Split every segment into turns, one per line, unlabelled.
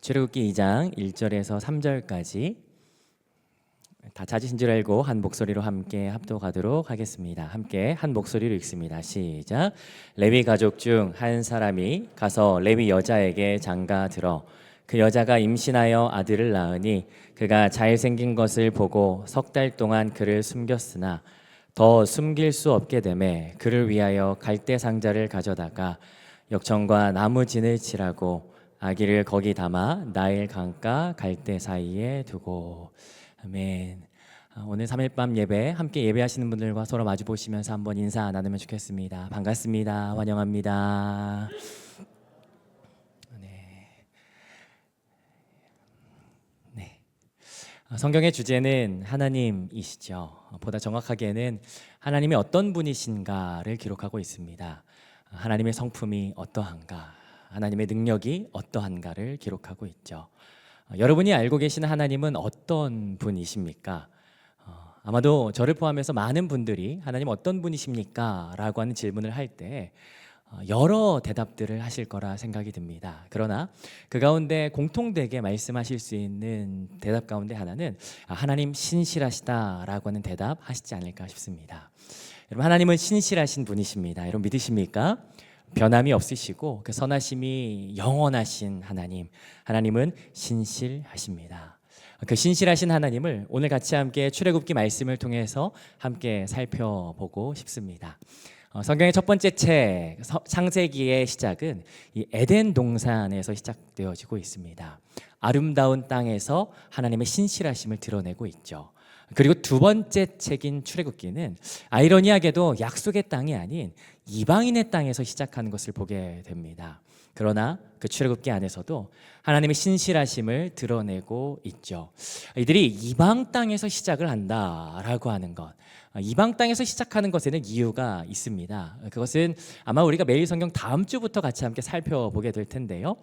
출애굽기 2장 1절에서 3절까지 다 찾으신 줄 알고 한 목소리로 함께 합독하도록 하겠습니다. 함께 한 목소리로 읽습니다. 시작. 레위 가족 중 한 사람이 가서 레위 여자에게 장가 들어 그 여자가 임신하여 아들을 낳으니 그가 잘생긴 것을 보고 석 달 동안 그를 숨겼으나 더 숨길 수 없게 되매 그를 위하여 갈대 상자를 가져다가 역청과 나무진을 칠하고 아기를 거기 담아 나일 강가 갈대 사이에 두고. 아멘. 오늘 3일 밤 예배 함께 예배하시는 분들과 서로 마주 보시면서 한번 인사 나누면 좋겠습니다. 반갑습니다. 환영합니다. 네. 성경의 주제는 하나님이시죠. 보다 정확하게는 하나님이 어떤 분이신가를 기록하고 있습니다. 하나님의 성품이 어떠한가, 하나님의 능력이 어떠한가를 기록하고 있죠. 여러분이 알고 계시는 하나님은 어떤 분이십니까? 아마도 저를 포함해서 많은 분들이 하나님 어떤 분이십니까? 라고 하는 질문을 할 때 여러 대답들을 하실 거라 생각이 듭니다. 그러나 그 가운데 공통되게 말씀하실 수 있는 대답 가운데 하나는 하나님 신실하시다라고 하는 대답 하시지 않을까 싶습니다. 여러분, 하나님은 신실하신 분이십니다. 여러분 믿으십니까? 변함이 없으시고 그 선하심이 영원하신 하나님, 하나님은 신실하십니다. 그 신실하신 하나님을 오늘 같이 함께 출애굽기 말씀을 통해서 함께 살펴보고 싶습니다. 성경의 첫 번째 책 창세기의 시작은 이 에덴 동산에서 시작되어지고 있습니다. 아름다운 땅에서 하나님의 신실하심을 드러내고 있죠. 그리고 두 번째 책인 출애굽기는 아이러니하게도 약속의 땅이 아닌 이방인의 땅에서 시작하는 것을 보게 됩니다. 그러나 그 출애굽기 안에서도 하나님의 신실하심을 드러내고 있죠. 이들이 이방 땅에서 시작을 한다라고 하는 것, 이방 땅에서 시작하는 것에는 이유가 있습니다. 그것은 아마 우리가 매일 성경 다음 주부터 같이 함께 살펴보게 될 텐데요.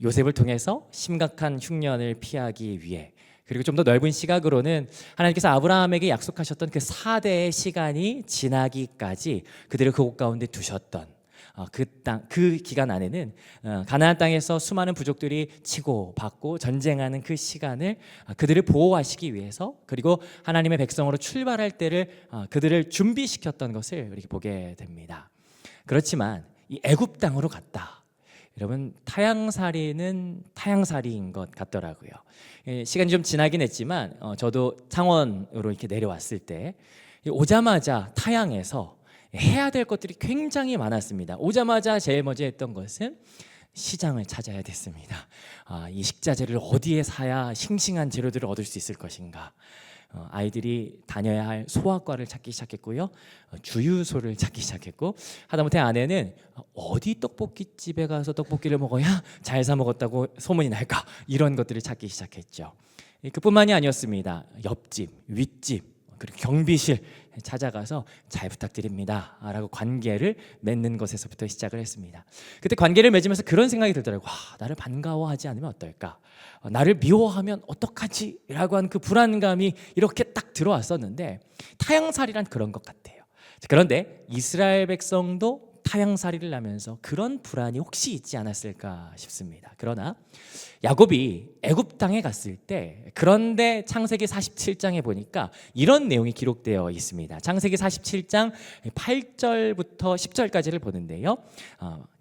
요셉을 통해서 심각한 흉년을 피하기 위해, 그리고 좀 더 넓은 시각으로는 하나님께서 아브라함에게 약속하셨던 그 4대의 시간이 지나기까지 그들을 그곳 가운데 두셨던 그 기간 안에는 가나안 땅에서 수많은 부족들이 치고 받고 전쟁하는 그 시간을 그들을 보호하시기 위해서, 그리고 하나님의 백성으로 출발할 때를 그들을 준비시켰던 것을 이렇게 보게 됩니다. 그렇지만 이 애굽 땅으로 갔다. 여러분, 타향살이는 타향살이인 것 같더라고요. 시간이 좀 지나긴 했지만 저도 창원으로 이렇게 내려왔을 때 오자마자 타향에서 해야 될 것들이 굉장히 많았습니다. 오자마자 제일 먼저 했던 것은 시장을 찾아야 됐습니다. 이 식자재를 어디에 사야 싱싱한 재료들을 얻을 수 있을 것인가. 아이들이 다녀야 할 소아과를 찾기 시작했고요, 주유소를 찾기 시작했고, 하다못해 아내는 어디 떡볶이집에 가서 떡볶이를 먹어야 잘 사 먹었다고 소문이 날까, 이런 것들을 찾기 시작했죠. 그뿐만이 아니었습니다. 옆집, 윗집, 그리고 경비실 찾아가서 잘 부탁드립니다 라고 관계를 맺는 것에서부터 시작을 했습니다. 그때 관계를 맺으면서 그런 생각이 들더라고요. 나를 반가워하지 않으면 어떨까, 나를 미워하면 어떡하지 라고 하는 그 불안감이 이렇게 딱 들어왔었는데, 타향살이란 그런 것 같아요. 그런데 이스라엘 백성도 타향살이를 하면서 그런 불안이 혹시 있지 않았을까 싶습니다. 그러나 야곱이 애굽 땅에 갔을 때, 그런데 창세기 47장에 보니까 이런 내용이 기록되어 있습니다. 창세기 47장 8절부터 10절까지를 보는데요,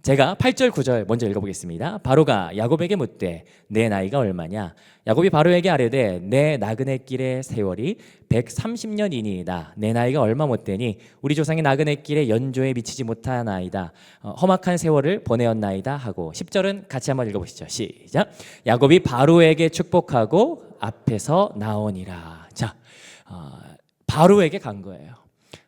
제가 8절 9절 먼저 읽어보겠습니다. 바로가 야곱에게 묻되 내 나이가 얼마냐? 야곱이 바로에게 아뢰되 내 나그네 길의 세월이 130년이니이다. 내 나이가 얼마 못되니 우리 조상의 나그네 길의 연조에 미치지 못하나이다. 험악한 세월을 보내었나이다 하고. 10절은 같이 한번 읽어보시죠. 시작. 야곱이 바로에게 축복하고 앞에서 나오니라. 자, 바로에게 간 거예요.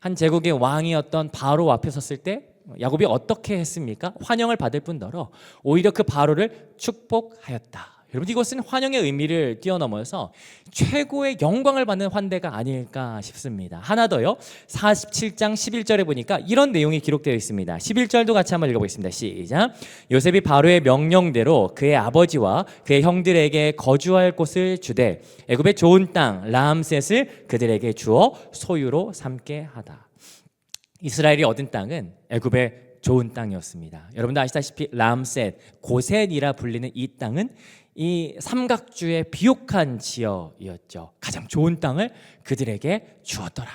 한 제국의 왕이었던 바로 앞에 섰을 때 야곱이 어떻게 했습니까? 환영을 받을 뿐더러 오히려 그 바로를 축복하였다. 여러분, 이것은 환영의 의미를 뛰어넘어서 최고의 영광을 받는 환대가 아닐까 싶습니다. 하나 더요, 47장 11절에 보니까 이런 내용이 기록되어 있습니다. 11절도 같이 한번 읽어보겠습니다. 시작. 요셉이 바로의 명령대로 그의 아버지와 그의 형들에게 거주할 곳을 주되 애굽의 좋은 땅 라암셋을 그들에게 주어 소유로 삼게 하다. 이스라엘이 얻은 땅은 애굽의 좋은 땅이었습니다. 여러분도 아시다시피 람셋, 고센이라 불리는 이 땅은 이 삼각주의 비옥한 지역이었죠. 가장 좋은 땅을 그들에게 주었더라.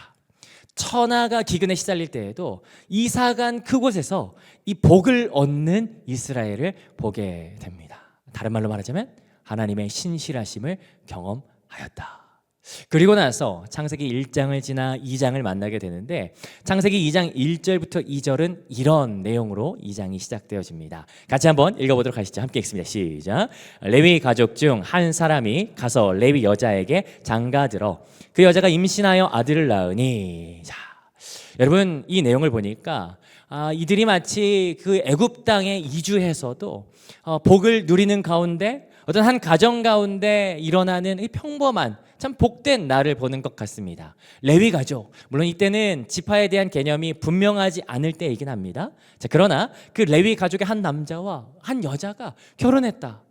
천하가 기근에 시달릴 때에도 이사간 그곳에서 이 복을 얻는 이스라엘을 보게 됩니다. 다른 말로 말하자면 하나님의 신실하심을 경험하였다. 그리고 나서 창세기 1장을 지나 2장을 만나게 되는데, 창세기 2장 1절부터 2절은 이런 내용으로 2장이 시작되어집니다. 같이 한번 읽어보도록 하시죠. 함께 읽습니다. 시작. 레위 가족 중 한 사람이 가서 레위 여자에게 장가들어 그 여자가 임신하여 아들을 낳으니. 자, 여러분 이 내용을 보니까 이들이 마치 그 애굽 땅에 이주해서도 복을 누리는 가운데 어떤 한 가정 가운데 일어나는 이 평범한 참 복된 날을 보는 것 같습니다. 레위 가족, 물론 이때는 지파에 대한 개념이 분명하지 않을 때이긴 합니다. 자, 그러나 그 레위 가족의 한 남자와 한 여자가 결혼했다.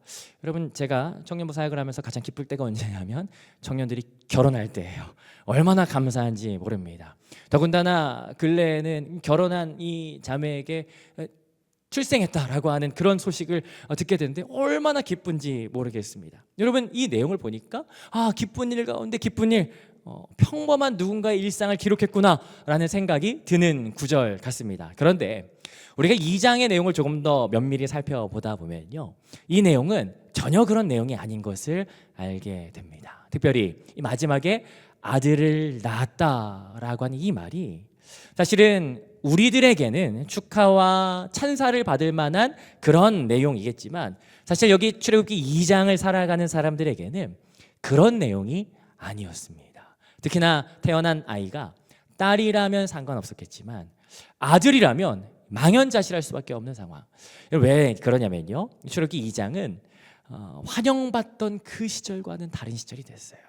여러분, 제가 청년부 사역을 하면서 가장 기쁠 때가 언제냐면 청년들이 결혼할 때예요. 얼마나 감사한지 모릅니다. 더군다나 근래에는 결혼한 이 자매에게 출생했다라고 하는 그런 소식을 듣게 되는데 얼마나 기쁜지 모르겠습니다. 여러분, 이 내용을 보니까 기쁜 일 가운데 기쁜 일, 평범한 누군가의 일상을 기록했구나라는 생각이 드는 구절 같습니다. 그런데 우리가 2장의 내용을 조금 더 면밀히 살펴보다 보면요, 이 내용은 전혀 그런 내용이 아닌 것을 알게 됩니다. 특별히 이 마지막에 아들을 낳았다라고 하는 이 말이 사실은 우리들에게는 축하와 찬사를 받을 만한 그런 내용이겠지만, 사실 여기 출애굽기 2장을 살아가는 사람들에게는 그런 내용이 아니었습니다. 특히나 태어난 아이가 딸이라면 상관없었겠지만 아들이라면 망연자실할 수밖에 없는 상황. 왜 그러냐면요, 출애굽기 2장은 환영받던 그 시절과는 다른 시절이 됐어요.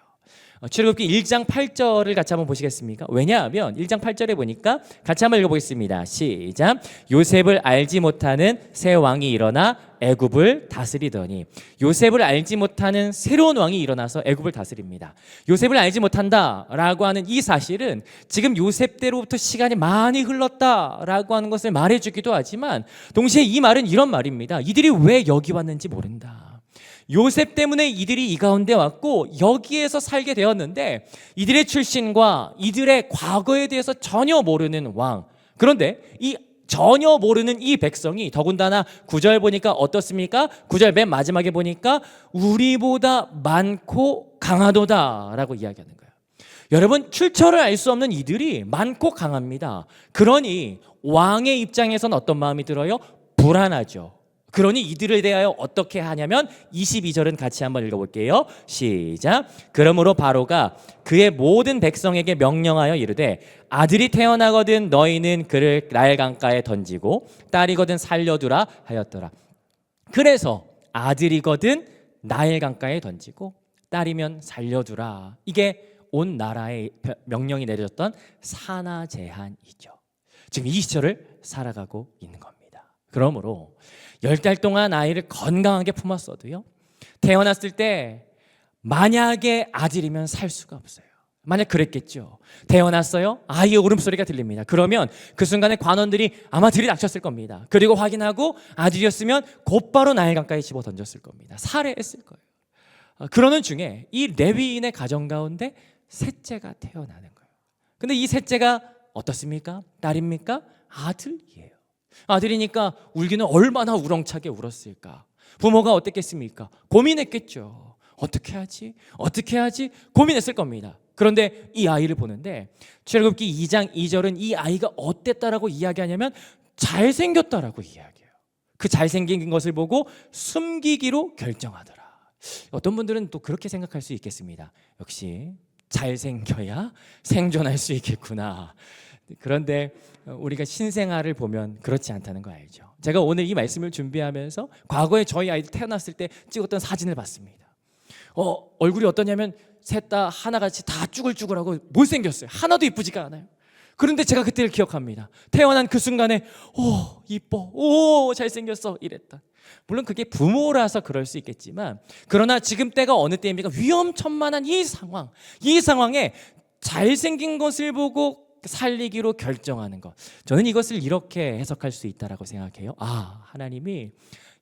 출애굽기 1장 8절을 같이 한번 보시겠습니까? 왜냐하면 1장 8절에 보니까 같이 한번 읽어보겠습니다. 시작. 요셉을 알지 못하는 새 왕이 일어나 애굽을 다스리더니. 요셉을 알지 못하는 새로운 왕이 일어나서 애굽을 다스립니다. 요셉을 알지 못한다라고 하는 이 사실은 지금 요셉 때로부터 시간이 많이 흘렀다라고 하는 것을 말해주기도 하지만, 동시에 이 말은 이런 말입니다. 이들이 왜 여기 왔는지 모른다. 요셉 때문에 이들이 이 가운데 왔고 여기에서 살게 되었는데 이들의 출신과 이들의 과거에 대해서 전혀 모르는 왕, 그런데 이 전혀 모르는 이 백성이 더군다나 9절 보니까 어떻습니까? 9절 맨 마지막에 보니까 우리보다 많고 강하도다 라고 이야기하는 거예요. 여러분, 출처를 알 수 없는 이들이 많고 강합니다. 그러니 왕의 입장에서는 어떤 마음이 들어요? 불안하죠. 그러니 이들에 대하여 어떻게 하냐면 22절은 같이 한번 읽어볼게요. 시작. 그러므로 바로가 그의 모든 백성에게 명령하여 이르되 아들이 태어나거든 너희는 그를 나일 강가에 던지고 딸이거든 살려두라 하였더라. 그래서 아들이거든 나일 강가에 던지고 딸이면 살려두라. 이게 온 나라에 명령이 내려졌던 산하 제한이죠. 지금 이 시절을 살아가고 있는 겁니다. 그러므로 10달 동안 아이를 건강하게 품었어도요, 태어났을 때 만약에 아들이면 살 수가 없어요. 만약 그랬겠죠. 태어났어요. 아이의 울음소리가 들립니다. 그러면 그 순간에 관원들이 아마 들이닥쳤을 겁니다. 그리고 확인하고 아들이었으면 곧바로 나일 강가에 집어 던졌을 겁니다. 살해했을 거예요. 그러는 중에 이 레위인의 가정 가운데 셋째가 태어나는 거예요. 근데 이 셋째가 어떻습니까? 딸입니까? 아들이에요. 아들이니까 울기는 얼마나 우렁차게 울었을까. 부모가 어땠겠습니까? 고민했겠죠. 어떻게 하지? 어떻게 하지? 고민했을 겁니다. 그런데 이 아이를 보는데 출애굽기 2장 2절은 이 아이가 어땠다라고 이야기하냐면 잘생겼다라고 이야기해요. 그 잘생긴 것을 보고 숨기기로 결정하더라. 어떤 분들은 또 그렇게 생각할 수 있겠습니다. 역시 잘생겨야 생존할 수 있겠구나. 그런데 우리가 신생아를 보면 그렇지 않다는 거 알죠? 제가 오늘 이 말씀을 준비하면서 과거에 저희 아이들 태어났을 때 찍었던 사진을 봤습니다. 얼굴이 어떠냐면 셋 다 하나같이 다 쭈글쭈글하고 못생겼어요. 하나도 이쁘지가 않아요. 그런데 제가 그때를 기억합니다. 태어난 그 순간에 이뻐, 잘생겼어 이랬다. 물론 그게 부모라서 그럴 수 있겠지만, 그러나 지금 때가 어느 때입니까? 위험천만한 이 상황에 잘생긴 것을 보고 살리기로 결정하는 것. 저는 이것을 이렇게 해석할 수 있다라고 생각해요. 하나님이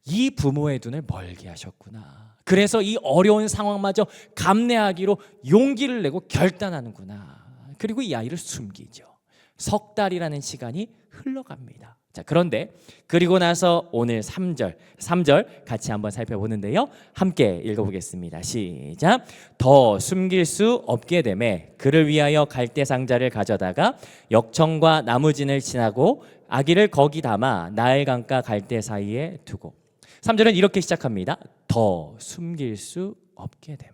이 부모의 눈을 멀게 하셨구나. 그래서 이 어려운 상황마저 감내하기로 용기를 내고 결단하는구나. 그리고 이 아이를 숨기죠. 석 달이라는 시간이 흘러갑니다. 자, 그런데 그리고 나서 오늘 3절 같이 한번 살펴보는데요. 함께 읽어보겠습니다. 시작. 더 숨길 수 없게 되매 그를 위하여 갈대 상자를 가져다가 역청과 나무진을 지나고 아기를 거기 담아 나일 강가 갈대 사이에 두고. 3절은 이렇게 시작합니다. 더 숨길 수 없게 되매.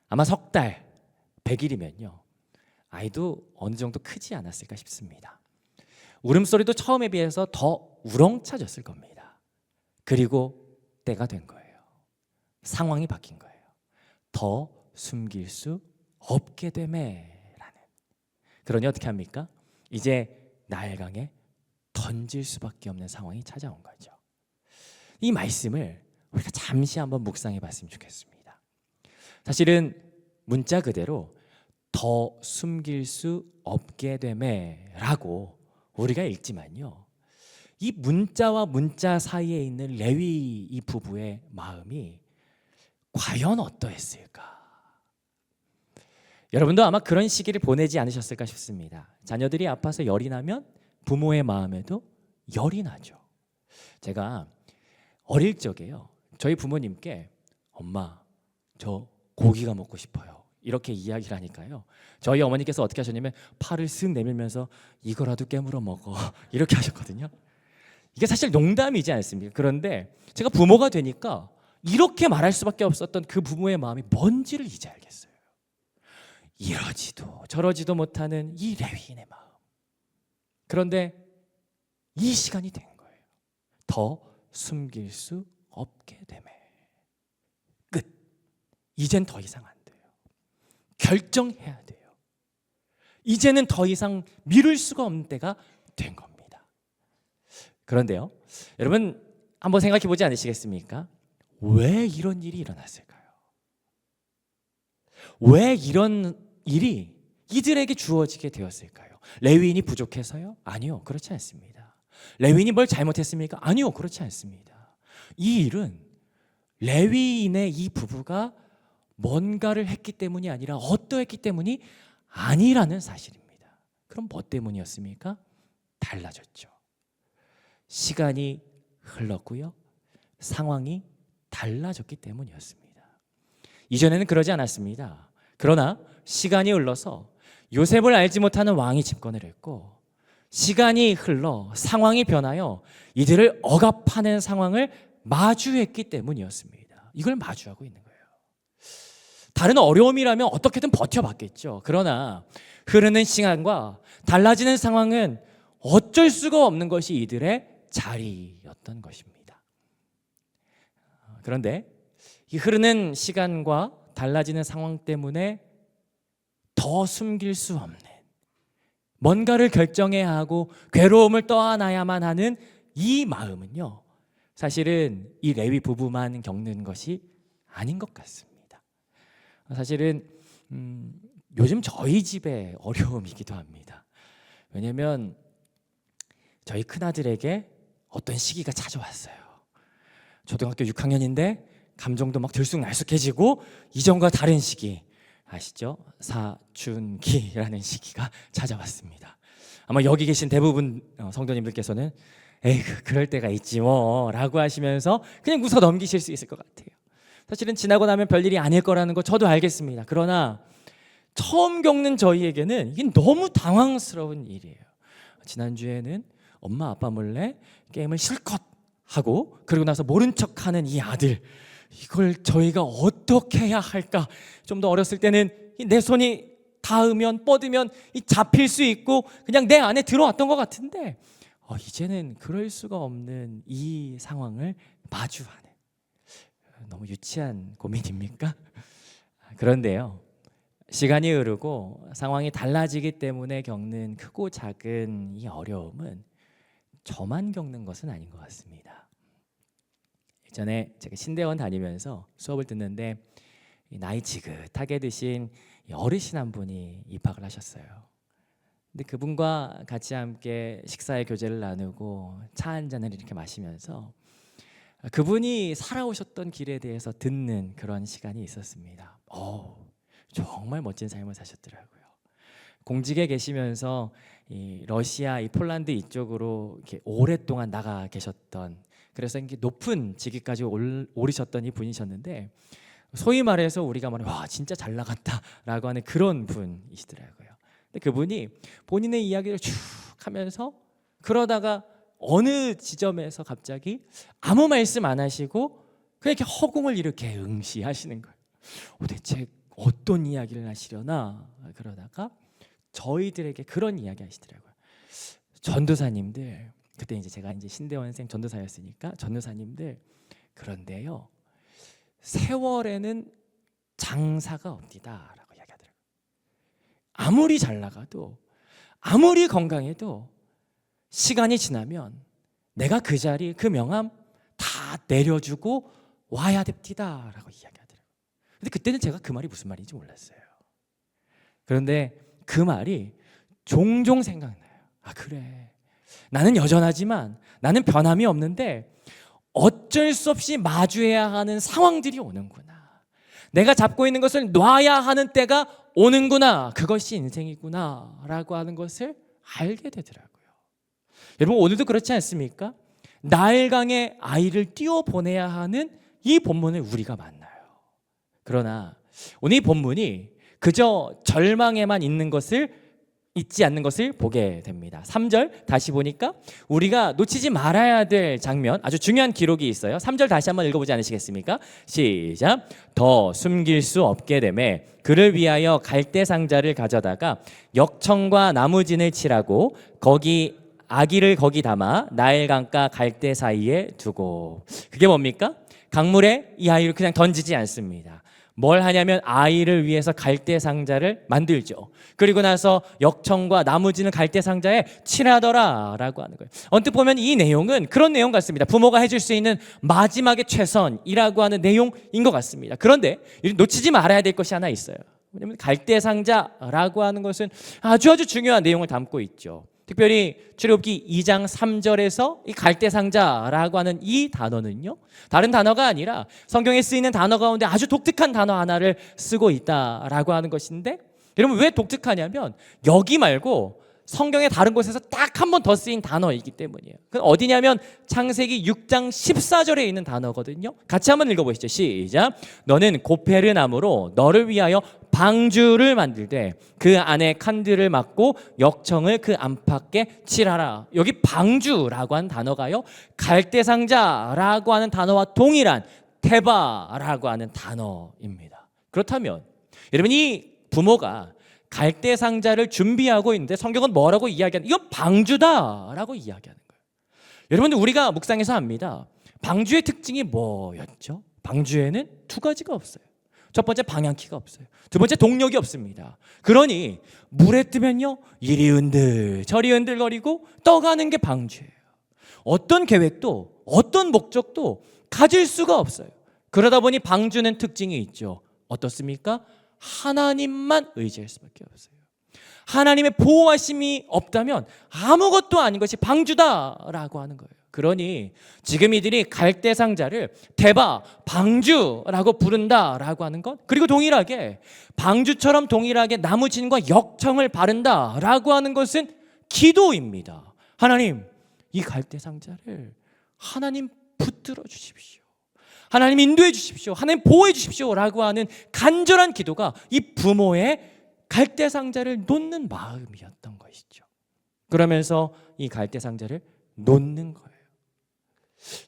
아마 석 달, 100일이면요. 아이도 어느 정도 크지 않았을까 싶습니다. 울음소리도 처음에 비해서 더 우렁차졌을 겁니다. 그리고 때가 된 거예요. 상황이 바뀐 거예요. 더 숨길 수 없게 되매라는. 그러니 어떻게 합니까? 이제 나일강에 던질 수밖에 없는 상황이 찾아온 거죠. 이 말씀을 우리가 잠시 한번 묵상해 봤으면 좋겠습니다. 사실은 문자 그대로 더 숨길 수 없게 되매라고 우리가 읽지만요, 이 문자와 문자 사이에 있는 레위 이 부부의 마음이 과연 어떠했을까? 여러분도 아마 그런 시기를 보내지 않으셨을까 싶습니다. 자녀들이 아파서 열이 나면 부모의 마음에도 열이 나죠. 제가 어릴 적에요, 저희 부모님께 엄마, 저 고기가 먹고 싶어요, 이렇게 이야기를 하니까요, 저희 어머니께서 어떻게 하셨냐면 팔을 쓱 내밀면서 이거라도 깨물어 먹어 이렇게 하셨거든요. 이게 사실 농담이지 않습니까? 그런데 제가 부모가 되니까 이렇게 말할 수밖에 없었던 그 부모의 마음이 뭔지를 이제 알겠어요. 이러지도 저러지도 못하는 이 레위인의 마음. 그런데 이 시간이 된 거예요. 더 숨길 수 없게 되매. 끝. 이젠 더 이상 안 돼요. 결정해야 돼요. 이제는 더 이상 미룰 수가 없는 때가 된 겁니다. 그런데요, 여러분 한번 생각해 보지 않으시겠습니까? 왜 이런 일이 일어났을까요? 왜 이런 일이 이들에게 주어지게 되었을까요? 레위인이 부족해서요? 아니요, 그렇지 않습니다. 레위인이 뭘 잘못했습니까? 아니요, 그렇지 않습니다. 이 일은 레위인의 이 부부가 뭔가를 했기 때문이 아니라 어떠했기 때문이 아니라는 사실입니다. 그럼 뭐 때문이었습니까? 달라졌죠. 시간이 흘렀고요, 상황이 달라졌기 때문이었습니다. 이전에는 그러지 않았습니다. 그러나 시간이 흘러서 요셉을 알지 못하는 왕이 집권을 했고, 시간이 흘러 상황이 변하여 이들을 억압하는 상황을 마주했기 때문이었습니다. 이걸 마주하고 있는 거예요. 다른 어려움이라면 어떻게든 버텨봤겠죠. 그러나 흐르는 시간과 달라지는 상황은 어쩔 수가 없는 것이 이들의 자리였던 것입니다. 그런데 이 흐르는 시간과 달라지는 상황 때문에 더 숨길 수 없는, 뭔가를 결정해야 하고 괴로움을 떠안아야만 하는 이 마음은요, 사실은 이 레위 부부만 겪는 것이 아닌 것 같습니다. 사실은 요즘 저희 집의 어려움이기도 합니다. 왜냐하면 저희 큰아들에게 어떤 시기가 찾아왔어요. 초등학교 6학년인데 감정도 막 들쑥날쑥해지고 이전과 다른 시기, 아시죠? 사춘기라는 시기가 찾아왔습니다. 아마 여기 계신 대부분 성도님들께서는 에이, 그럴 때가 있지 뭐 라고 하시면서 그냥 웃어 넘기실 수 있을 것 같아요. 사실은 지나고 나면 별일이 아닐 거라는 거 저도 알겠습니다. 그러나 처음 겪는 저희에게는 이게 너무 당황스러운 일이에요. 지난주에는 엄마 아빠 몰래 게임을 실컷 하고 그리고 나서 모른 척하는 이 아들, 이걸 저희가 어떻게 해야 할까? 좀 더 어렸을 때는 내 손이 닿으면 뻗으면 잡힐 수 있고 그냥 내 안에 들어왔던 것 같은데 이제는 그럴 수가 없는 이 상황을 마주하는, 너무 유치한 고민입니까? 그런데요, 시간이 흐르고 상황이 달라지기 때문에 겪는 크고 작은 이 어려움은 저만 겪는 것은 아닌 것 같습니다. 예전에 제가 신대원 다니면서 수업을 듣는데 나이 지긋하게 드신 어르신 한 분이 입학을 하셨어요. 근데 그분과 같이 함께 식사의 교제를 나누고 차 한 잔을 이렇게 마시면서 그분이 살아오셨던 길에 대해서 듣는 그런 시간이 있었습니다. 정말 멋진 삶을 사셨더라고요. 공직에 계시면서 이 러시아, 이 폴란드 이쪽으로 이렇게 오랫동안 나가 계셨던, 그래서 이게 높은 직위까지 오르셨던 이 분이셨는데, 소위 말해서 우리가 말하면 와 진짜 잘 나갔다라고 하는 그런 분이시더라고요. 근데 그분이 본인의 이야기를 쭉 하면서 그러다가 어느 지점에서 갑자기 아무 말씀 안 하시고 그냥 이렇게 허공을 이렇게 응시하시는 거예요. 대체 어떤 이야기를 하시려나. 그러다가 저희들에게 그런 이야기 하시더라고요. 전도사님들, 그때 이제 제가 이제 신대원생 전도사였으니까, 전도사님들, 그런데요 세월에는 장사가 없디다라고 이야기하더라고요. 아무리 잘 나가도, 아무리 건강해도 시간이 지나면 내가 그 자리, 그 명함 다 내려주고 와야 됩디다라고 이야기하더라고요. 근데 그때는 제가 그 말이 무슨 말인지 몰랐어요. 그런데 그 말이 종종 생각나요. 그래, 나는 여전하지만, 나는 변함이 없는데 어쩔 수 없이 마주해야 하는 상황들이 오는구나. 내가 잡고 있는 것을 놔야 하는 때가 오는구나. 그것이 인생이구나 라고 하는 것을 알게 되더라고요. 여러분, 오늘도 그렇지 않습니까? 나일강에 아이를 띄워보내야 하는 이 본문을 우리가 만나요. 그러나 오늘 이 본문이 그저 절망에만 있지 않는 것을 보게 됩니다. 3절 다시 보니까 우리가 놓치지 말아야 될 장면, 아주 중요한 기록이 있어요. 3절 다시 한번 읽어보지 않으시겠습니까? 시작. 더 숨길 수 없게 되매 그를 위하여 갈대 상자를 가져다가 역청과 나무진을 칠하고 아기를 거기 담아 나일강과 갈대 사이에 두고. 그게 뭡니까? 강물에 이 아이를 그냥 던지지 않습니다. 뭘 하냐면 아이를 위해서 갈대 상자를 만들죠. 그리고 나서 역청과 나무지는 갈대 상자에 칠하더라라고 하는 거예요. 언뜻 보면 이 내용은 그런 내용 같습니다. 부모가 해줄 수 있는 마지막의 최선이라고 하는 내용인 것 같습니다. 그런데 놓치지 말아야 될 것이 하나 있어요. 왜냐하면 갈대 상자라고 하는 것은 아주 중요한 내용을 담고 있죠. 특별히 출애굽기 2장 3절에서 이 갈대상자라고 하는 이 단어는요, 다른 단어가 아니라 성경에 쓰이는 단어 가운데 아주 독특한 단어 하나를 쓰고 있다라고 하는 것인데, 여러분 왜 독특하냐면 여기 말고 성경의 다른 곳에서 딱 한 번 더 쓰인 단어이기 때문이에요. 그 어디냐면 창세기 6장 14절에 있는 단어거든요. 같이 한번 읽어보시죠. 시작. 너는 고페르 나무로 너를 위하여 방주를 만들되 그 안에 칸들을 막고 역청을 그 안팎에 칠하라. 여기 방주라고 하는 단어가요, 갈대상자라고 하는 단어와 동일한 테바라고 하는 단어입니다. 그렇다면 여러분, 이 부모가 갈대 상자를 준비하고 있는데 성경은 뭐라고 이야기하는? 이건 방주다라고 이야기하는 거예요. 여러분들, 우리가 묵상해서 압니다. 방주의 특징이 뭐였죠? 방주에는 두 가지가 없어요. 첫 번째, 방향키가 없어요. 두 번째, 동력이 없습니다. 그러니 물에 뜨면요, 이리 흔들 저리 흔들거리고 떠가는 게 방주예요. 어떤 계획도 어떤 목적도 가질 수가 없어요. 그러다 보니 방주는 특징이 있죠. 어떻습니까? 하나님만 의지할 수밖에 없어요. 하나님의 보호하심이 없다면 아무것도 아닌 것이 방주다라고 하는 거예요. 그러니 지금 이들이 갈대상자를 대바, 방주라고 부른다라고 하는 것, 그리고 동일하게 방주처럼 동일하게 나무진과 역청을 바른다라고 하는 것은 기도입니다. 하나님, 이 갈대상자를 하나님 붙들어 주십시오. 하나님 인도해 주십시오. 하나님 보호해 주십시오 라고 하는 간절한 기도가 이 부모의 갈대상자를 놓는 마음이었던 것이죠. 그러면서 이 갈대상자를 놓는 거예요.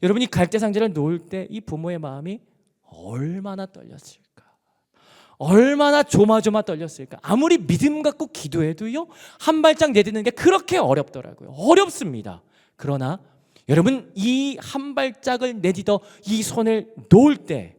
여러분이 갈대상자를 놓을 때 이 부모의 마음이 얼마나 떨렸을까? 얼마나 조마조마 떨렸을까? 아무리 믿음 갖고 기도해도요, 한 발짝 내딛는 게 그렇게 어렵더라고요. 어렵습니다. 그러나 여러분, 이 한 발짝을 내딛어 이 손을 놓을 때,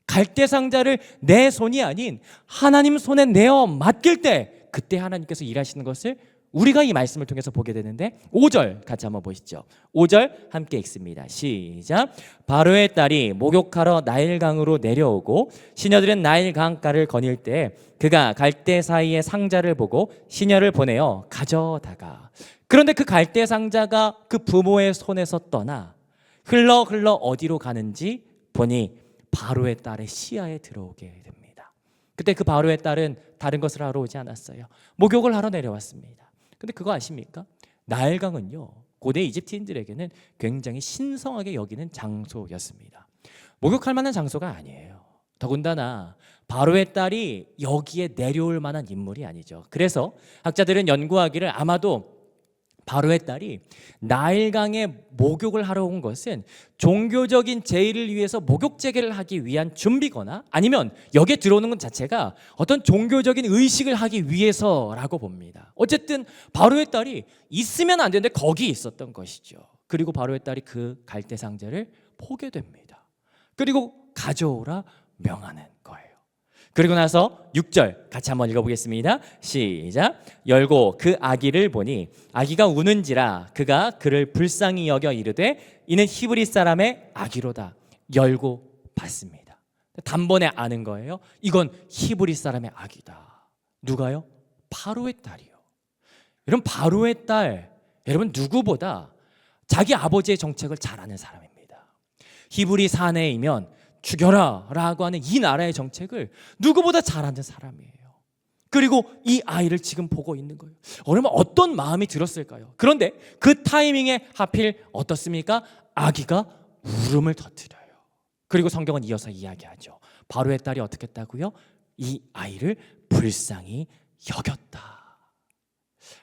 갈대상자를 내 손이 아닌 하나님 손에 내어 맡길 때, 그때 하나님께서 일하시는 것을 우리가 이 말씀을 통해서 보게 되는데 5절 같이 한번 보시죠. 5절 함께 읽습니다. 시작. 바로의 딸이 목욕하러 나일강으로 내려오고 시녀들은 나일 강가를 거닐 때 그가 갈대 사이의 상자를 보고 시녀를 보내어 가져다가 그런데 그 갈대 상자가 그 부모의 손에서 떠나 흘러 어디로 가는지 보니 바로의 딸의 시야에 들어오게 됩니다. 그때 그 바로의 딸은 다른 것을 하러 오지 않았어요. 목욕을 하러 내려왔습니다. 근데 그거 아십니까? 나일강은요, 고대 이집트인들에게는 굉장히 신성하게 여기는 장소였습니다. 목욕할 만한 장소가 아니에요. 더군다나 바로의 딸이 여기에 내려올 만한 인물이 아니죠. 그래서 학자들은 연구하기를 아마도 바로의 딸이 나일강에 목욕을 하러 온 것은 종교적인 제의를 위해서 목욕 재개를 하기 위한 준비거나 아니면 여기에 들어오는 것 자체가 어떤 종교적인 의식을 하기 위해서라고 봅니다. 어쨌든 바로의 딸이 있으면 안 되는데 거기 있었던 것이죠. 그리고 바로의 딸이 그 갈대 상자를 보게 됩니다. 그리고 가져오라 명하는 거예요. 그리고 나서 6절 같이 한번 읽어보겠습니다. 시작. 열고 그 아기를 보니 아기가 우는지라 그가 그를 불쌍히 여겨 이르되 이는 히브리 사람의 아기로다. 열고 봤습니다. 단번에 아는 거예요. 이건 히브리 사람의 아기다. 누가요? 바로의 딸이요. 여러분, 바로의 딸, 여러분 누구보다 자기 아버지의 정책을 잘 아는 사람입니다. 히브리 사내이면 죽여라 라고 하는 이 나라의 정책을 누구보다 잘 아는 사람이에요. 그리고 이 아이를 지금 보고 있는 거예요. 그러면 어떤 마음이 들었을까요? 그런데 그 타이밍에 하필 어떻습니까? 아기가 울음을 터뜨려요. 그리고 성경은 이어서 이야기하죠. 바로의 딸이 어떻게 했다고요? 이 아이를 불쌍히 여겼다.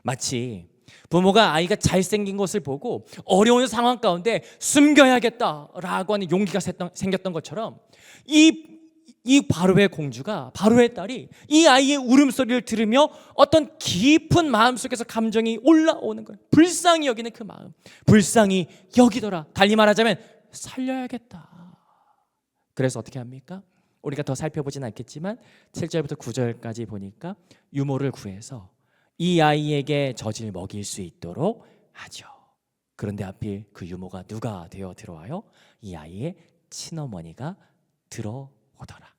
마치 부모가 아이가 잘생긴 것을 보고 어려운 상황 가운데 숨겨야겠다라고 하는 용기가 생겼던 것처럼 이 바로의 공주가, 바로의 딸이 이 아이의 울음소리를 들으며 어떤 깊은 마음속에서 감정이 올라오는 거예요. 불쌍히 여기는 그 마음, 불쌍히 여기더라. 달리 말하자면 살려야겠다. 그래서 어떻게 합니까? 우리가 더 살펴보진 않겠지만 7절부터 9절까지 보니까 유모를 구해서 이 아이에게 젖을 먹일 수 있도록 하죠. 그런데 하필 그 유모가 누가 되어 들어와요? 이 아이의 친어머니가 들어오더라.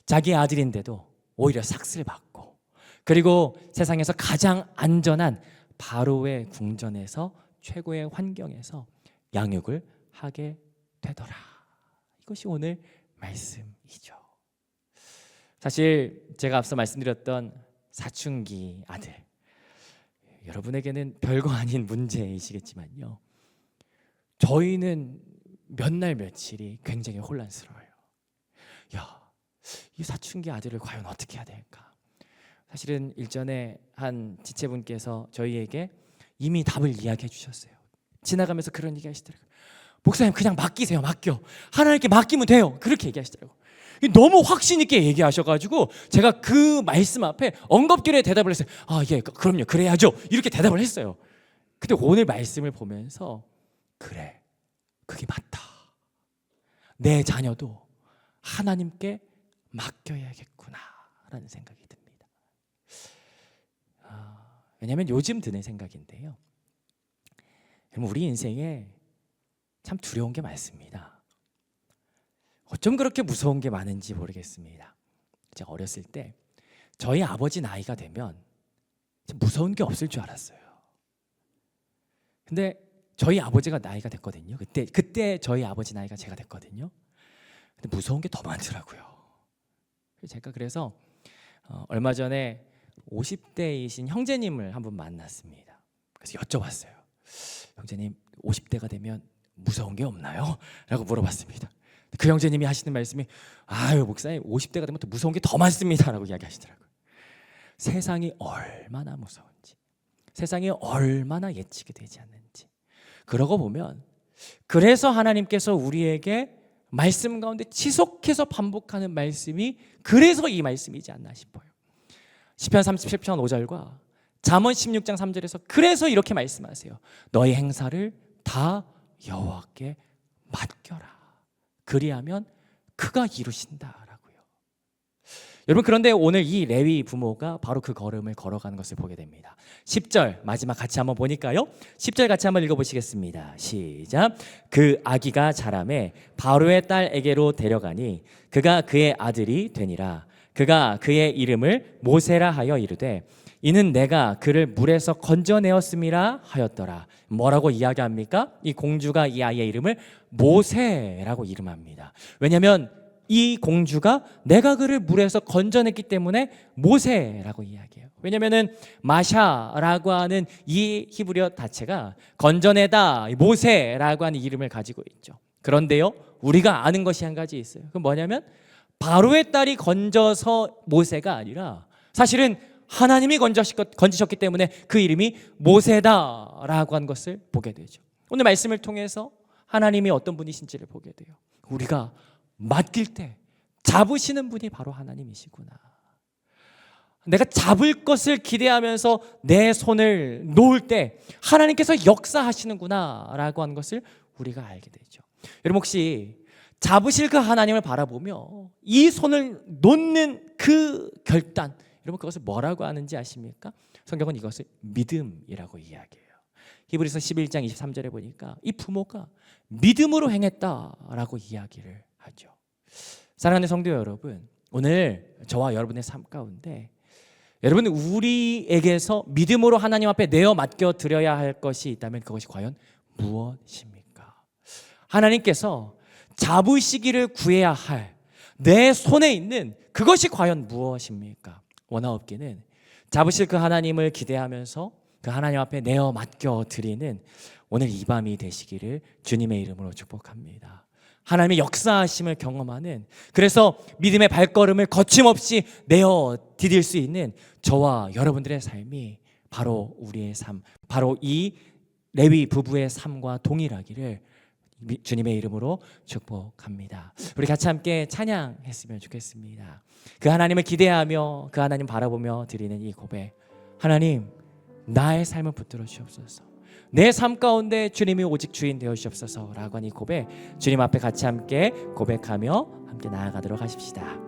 자기 아들인데도 오히려 삭스를 받고, 그리고 세상에서 가장 안전한 바로의 궁전에서 최고의 환경에서 양육을 하게 되더라. 이것이 오늘 말씀이죠. 사실 제가 앞서 말씀드렸던 사춘기 아들, 여러분에게는 별거 아닌 문제이시겠지만요, 저희는 몇 날 며칠이 굉장히 혼란스러워요. 이 사춘기 아들을 과연 어떻게 해야 될까? 사실은 일전에 한 지체분께서 저희에게 이미 답을 이야기해 주셨어요. 지나가면서 그런 얘기 하시더라고요. 목사님, 그냥 맡기세요. 맡겨. 하나님께 맡기면 돼요. 그렇게 얘기하시더라고요. 너무 확신 있게 얘기하셔가지고 제가 그 말씀 앞에 엉겁결에 대답을 했어요. 예, 그럼요, 그래야죠. 이렇게 대답을 했어요. 근데 오늘 말씀을 보면서 그래, 그게 맞다. 내 자녀도 하나님께 맡겨야겠구나 라는 생각이 듭니다. 왜냐하면 요즘 드는 생각인데요, 우리 인생에 참 두려운 게 많습니다. 어쩜 그렇게 무서운 게 많은지 모르겠습니다. 제가 어렸을 때 저희 아버지 나이가 되면 무서운 게 없을 줄 알았어요. 근데 저희 아버지가 나이가 됐거든요. 그때 저희 아버지 나이가 제가 됐거든요. 근데 무서운 게 더 많더라고요. 제가 그래서 얼마 전에 50대이신 형제님을 한번 만났습니다. 그래서 여쭤봤어요. 형제님, 50대가 되면 무서운 게 없나요? 라고 물어봤습니다. 그 형제님이 하시는 말씀이, 목사님, 50대가 되면 또 무서운 게 더 많습니다 라고 이야기하시더라고요. 세상이 얼마나 무서운지, 세상이 얼마나 예측이 되지 않는지. 그러고 보면 그래서 하나님께서 우리에게 말씀 가운데 지속해서 반복하는 말씀이 그래서 이 말씀이지 않나 싶어요. 시편 37편 5절과 잠언 16장 3절에서 그래서 이렇게 말씀하세요. 너희 행사를 다 여호와께 맡겨라. 그리하면 그가 이루신다라고요. 여러분, 그런데 오늘 이 레위 부모가 바로 그 걸음을 걸어가는 것을 보게 됩니다. 10절 마지막 같이 한번 보니까요. 10절 같이 한번 읽어보시겠습니다. 시작. 그 아기가 자라매 바로의 딸에게로 데려가니 그가 그의 아들이 되니라. 그가 그의 이름을 모세라 하여 이르되 이는 내가 그를 물에서 건져내었음이라 하였더라. 뭐라고 이야기합니까? 이 공주가 이 아이의 이름을 모세라고 이름합니다. 왜냐하면 이 공주가 내가 그를 물에서 건져냈기 때문에 모세라고 이야기해요. 왜냐하면 마샤라고 하는 이 히브리어 자체가 건져내다, 모세라고 하는 이름을 가지고 있죠. 그런데요, 우리가 아는 것이 한 가지 있어요. 그건 뭐냐면 바로의 딸이 건져서 모세가 아니라 사실은 하나님이 건지셨기 때문에 그 이름이 모세다라고 한 것을 보게 되죠. 오늘 말씀을 통해서 하나님이 어떤 분이신지를 보게 돼요. 우리가 맡길 때 잡으시는 분이 바로 하나님이시구나. 내가 잡을 것을 기대하면서 내 손을 놓을 때 하나님께서 역사하시는구나 라고 하는 것을 우리가 알게 되죠. 여러분, 혹시 잡으실 그 하나님을 바라보며 이 손을 놓는 그 결단, 여러분 그것을 뭐라고 하는지 아십니까? 성경은 이것을 믿음이라고 이야기해요. 히브리서 11장 23절에 보니까 이 부모가 믿음으로 행했다라고 이야기를 하죠. 사랑하는 성도 여러분, 오늘 저와 여러분의 삶 가운데 여러분, 우리에게서 믿음으로 하나님 앞에 내어 맡겨 드려야 할 것이 있다면 그것이 과연 무엇입니까? 하나님께서 잡으시기를 구해야 할 내 손에 있는 그것이 과연 무엇입니까? 원하옵기는 잡으실 그 하나님을 기대하면서 그 하나님 앞에 내어 맡겨 드리는 오늘 이 밤이 되시기를 주님의 이름으로 축복합니다. 하나님의 역사하심을 경험하는, 그래서 믿음의 발걸음을 거침없이 내어 디딜 수 있는 저와 여러분들의 삶이 바로 우리의 삶, 바로 이 레위 부부의 삶과 동일하기를 주님의 이름으로 축복합니다. 우리 같이 함께 찬양했으면 좋겠습니다. 그 하나님을 기대하며 그 하나님 바라보며 드리는 이 고백, 하나님 나의 삶을 붙들어 주옵소서, 내 삶 가운데 주님이 오직 주인 되어 주옵소서라고 하는 이 고백, 주님 앞에 같이 함께 고백하며 함께 나아가도록 하십시다.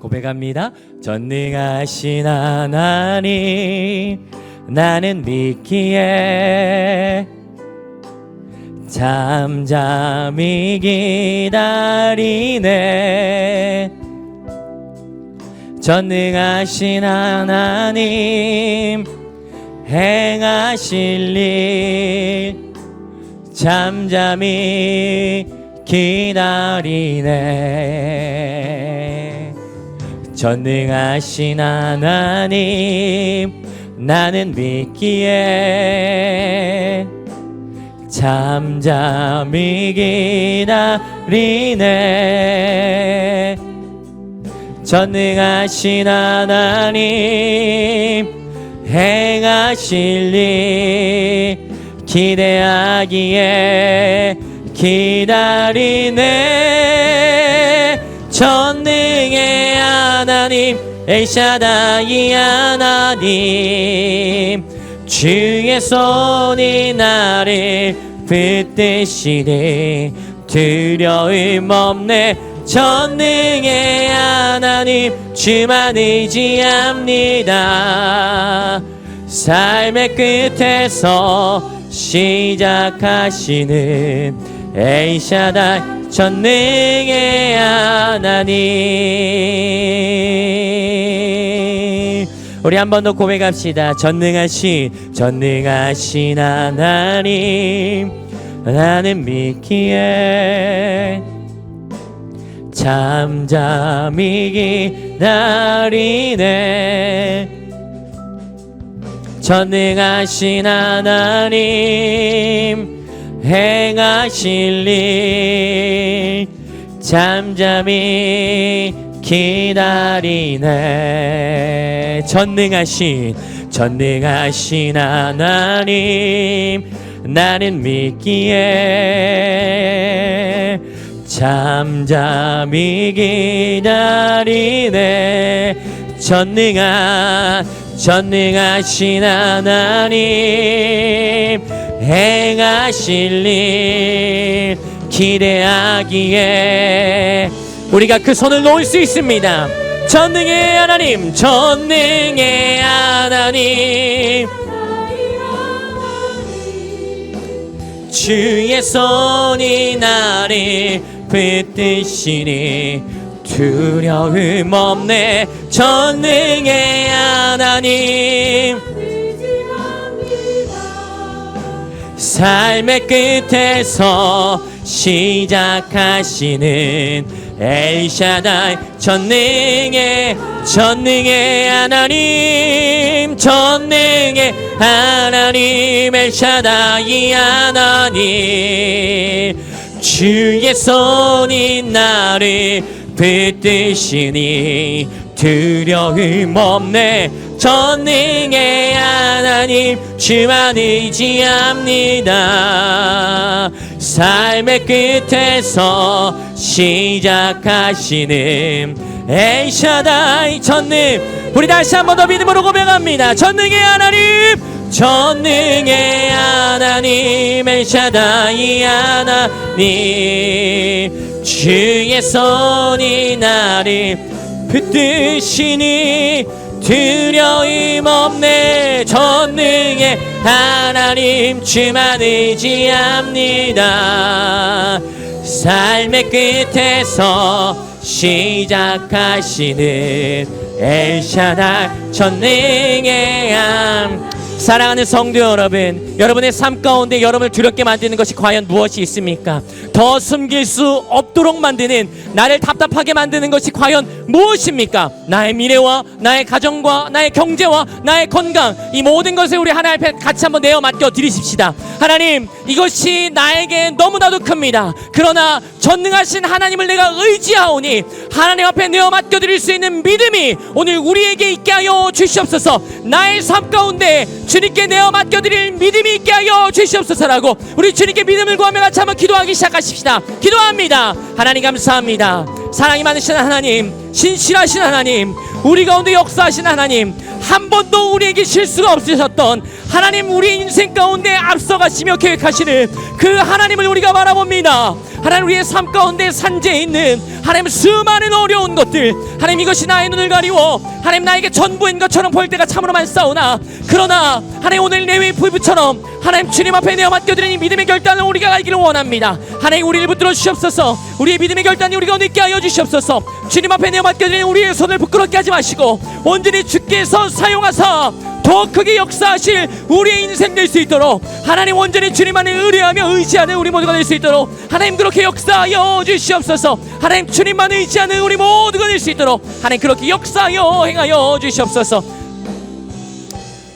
고백합니다. 전능하신 하나님 나는 믿기에 잠잠히 기다리네. 전능하신 하나님 행하실 일 잠잠히 기다리네. 전능하신 하나님 나는 믿기에 잠잠히 기다리네. 전능하신 하나님 행하실 일 기대하기에 기다리네. 전능의 하나님 엘샤다이 하나님 주의 손이 나를 붙드시니 두려움 없네. 전능의 하나님 주만 의지합니다. 삶의 끝에서 시작하시는 엘샤다이 전능의 하나님. 우리 한 번 더 고백합시다. 전능하신 하나님 나는 믿기에 잠잠히 기다리네. 전능하신 하나님 행하실 일 잠잠히 기다리네. 전능하신 하나님 나는 믿기에 잠잠히 기다리네. 전능하신 하나님 행하실 일 기대하기에 우리가 그 손을 놓을 수 있습니다. 전능의 하나님, 전능의 하나님, 주의 손이 나를 붙드시니 두려움 없네. 전능의 하나님, 삶의 끝에서 시작하시는 엘샤다이, 전능의 하나님, 전능의 하나님, 엘샤다이 하나님, 주의 손이 나를 붙드시니 두려움 없네. 전능의 하나님, 주만 의지합니다. 삶의 끝에서 시작하시는 엘샤다이, 전능, 우리 다시 한 번 더 믿음으로 고백합니다. 전능의 하나님, 전능의 하나님, 엘샤다이 하나님, 주의 손이 나를 붙드시니 두려움 없네. 전능의 하나님, 주만 의지합니다. 삶의 끝에서 시작하시는 엘샤다이, 전능의 하나님. 사랑하는 성도 여러분, 여러분의 삶 가운데 여러분을 두렵게 만드는 것이 과연 무엇이 있습니까? 더 숨길 수 없도록 만드는, 나를 답답하게 만드는 것이 과연 무엇입니까? 나의 미래와 나의 가정과 나의 경제와 나의 건강, 이 모든 것을 우리 하나님 앞에 같이 한번 내어 맡겨 드리십시다. 하나님, 이것이 나에게 너무나도 큽니다. 그러나 전능하신 하나님을 내가 의지하오니 하나님 앞에 내어 맡겨 드릴 수 있는 믿음이 오늘 우리에게 있게 하여 주시옵소서. 나의 삶 가운데 주님께 내어 맡겨드릴 믿음이 있게 하여 주시옵소서라고 우리 주님께 믿음을 구하며 같이 한번 기도하기 시작하십시다. 기도합니다. 하나님 감사합니다. 사랑이 많으신 하나님, 신실하신 하나님, 우리 가운데 역사하신 하나님, 한 번도 우리에게 실수가 없으셨던 하나님, 우리 인생 가운데 앞서가시며 계획하시는 그 하나님을 우리가 바라봅니다. 하나님, 우리의 삶 가운데 산재해 있는 하나님 수많은 어려운 것들, 하나님 이것이 나의 눈을 가리워 하나님 나에게 전부인 것처럼 보일 때가 참으로 많사오나, 그러나 하나님 오늘 레위 부부처럼 하나님 주님 앞에 내어 맡겨드린 이 믿음의 결단을 우리가 알기를 원합니다. 하나님 우리를 붙들어 주시옵소서. 우리의 믿음의 결단이 우리가 늦게 하여 주시옵소서. 주님 앞에 내어 맡겨드린 우리의 손을 부끄럽게 하지 마시고 온전히 주께서 사용하사 더 크게 역사하실 우리의 인생 될 수 있도록 하나님 온전히 주님만을 의뢰하며 의지하는 우리 모두가 될 수 있도록 하나님 그렇게 역사하여 주시옵소서. 하나님 주님만 의지하는 우리 모두가 될 수 있도록 하나님 그렇게 역사하여 행하여 주시옵소서.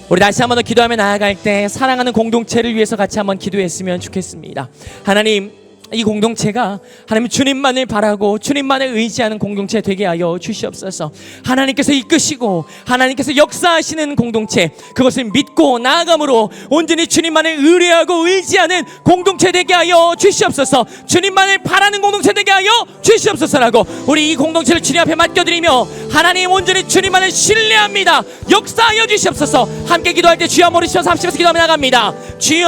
우리 다시 한번 더 기도하며 나아갈 때 사랑하는 공동체를 위해서 같이 한번 기도했으면 좋겠습니다. 하나님, 이 공동체가 하나님 주님만을 바라고 주님만을 의지하는 공동체 되게 하여 주시옵소서. 하나님께서 이끄시고 하나님께서 역사하시는 공동체, 그것을 믿고 나아감으로 온전히 주님만을 의뢰하고 의지하는 공동체 되게 하여 주시옵소서. 주님만을 바라는 공동체 되게 하여 주시옵소서라고 우리 이 공동체를 주님 앞에 맡겨드리며 하나님 온전히 주님만을 신뢰합니다. 역사하여 주시옵소서. 함께 기도할 때 주여 모르시면서 합심해서 기도하며 나갑니다. 주여,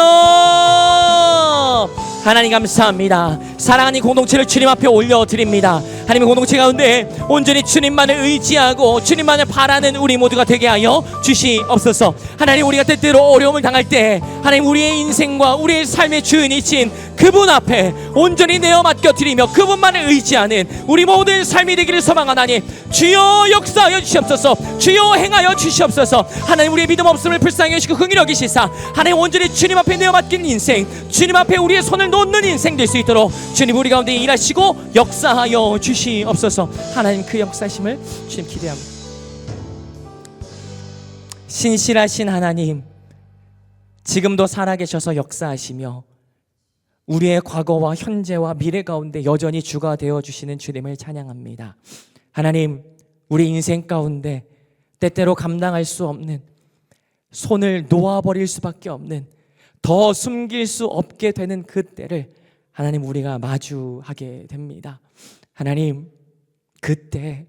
하나님 감사합니다. 사랑하는 이 공동체를 주님 앞에 올려드립니다. 하나님의 공동체 가운데 온전히 주님만을 의지하고 주님만을 바라는 우리 모두가 되게 하여 주시옵소서. 하나님, 우리가 때때로 어려움을 당할 때 하나님 우리의 인생과 우리의 삶의 주인이신 그분 앞에 온전히 내어 맡겨드리며 그분만을 의지하는 우리 모든 삶이 되기를 소망하나니 주여 역사하여 주시옵소서. 주여 행하여 주시옵소서. 하나님, 우리의 믿음 없음을 불쌍히 여기시고 긍휼히 여기시사 하나님 온전히 주님 앞에 내어 맡기는 인생, 주님 앞에 우리의 손을 놓는 인생 될 수 있도록 주님 우리 가운데 일하시고 역사하여 주시옵소서. 하나님 그 역사심을 주님 기대합니다. 신실하신 하나님, 지금도 살아계셔서 역사하시며 우리의 과거와 현재와 미래 가운데 여전히 주가 되어주시는 주님을 찬양합니다. 하나님, 우리 인생 가운데 때때로 감당할 수 없는, 손을 놓아버릴 수밖에 없는, 더 숨길 수 없게 되는 그때를 하나님 우리가 마주하게 됩니다. 하나님, 그때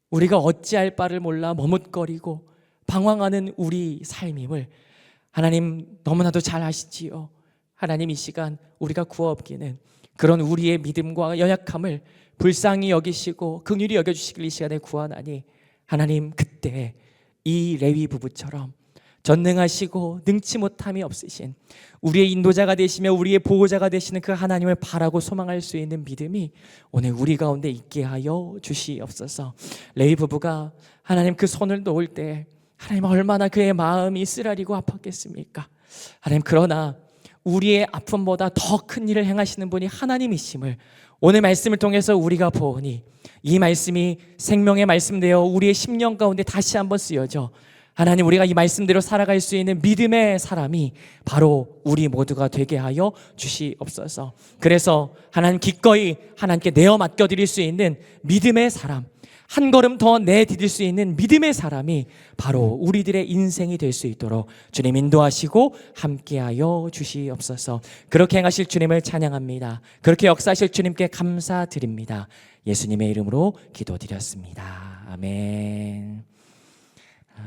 우리가 어찌할 바를 몰라 머뭇거리고 방황하는 우리 삶임을 하나님 너무나도 잘 아시지요. 하나님, 이 시간 우리가 구하옵기는 그런 우리의 믿음과 연약함을 불쌍히 여기시고 긍휼히 여겨주시길 이 시간에 구하나니, 하나님, 그때 이 레위 부부처럼 전능하시고 능치 못함이 없으신 우리의 인도자가 되시며 우리의 보호자가 되시는 그 하나님을 바라고 소망할 수 있는 믿음이 오늘 우리 가운데 있게 하여 주시옵소서. 레위 부부가 하나님 그 손을 놓을 때 하나님 얼마나 그의 마음이 쓰라리고 아팠겠습니까? 하나님, 그러나 우리의 아픔보다 더 큰 일을 행하시는 분이 하나님이심을 오늘 말씀을 통해서 우리가 보니, 이 말씀이 생명의 말씀되어 우리의 심령 가운데 다시 한번 쓰여져 하나님, 우리가 이 말씀대로 살아갈 수 있는 믿음의 사람이 바로 우리 모두가 되게 하여 주시옵소서. 그래서 하나님, 기꺼이 하나님께 내어 맡겨드릴 수 있는 믿음의 사람, 한 걸음 더 내디딜 수 있는 믿음의 사람이 바로 우리들의 인생이 될 수 있도록 주님 인도하시고 함께하여 주시옵소서. 그렇게 행하실 주님을 찬양합니다. 그렇게 역사하실 주님께 감사드립니다. 예수님의 이름으로 기도드렸습니다. 아멘.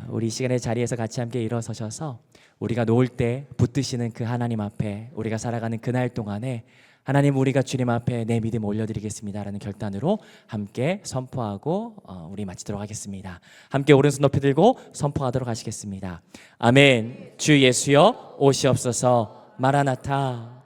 우리 이 시간의 자리에서 같이 함께 일어서셔서 우리가 놓을 때 붙드시는 그 하나님 앞에 우리가 살아가는 그날 동안에 하나님, 우리가 주님 앞에 내 믿음 올려드리겠습니다라는 결단으로 함께 선포하고 우리 마치도록 하겠습니다. 함께 오른손 높이 들고 선포하도록 하시겠습니다. 아멘. 주 예수여 오시옵소서. 마라나타.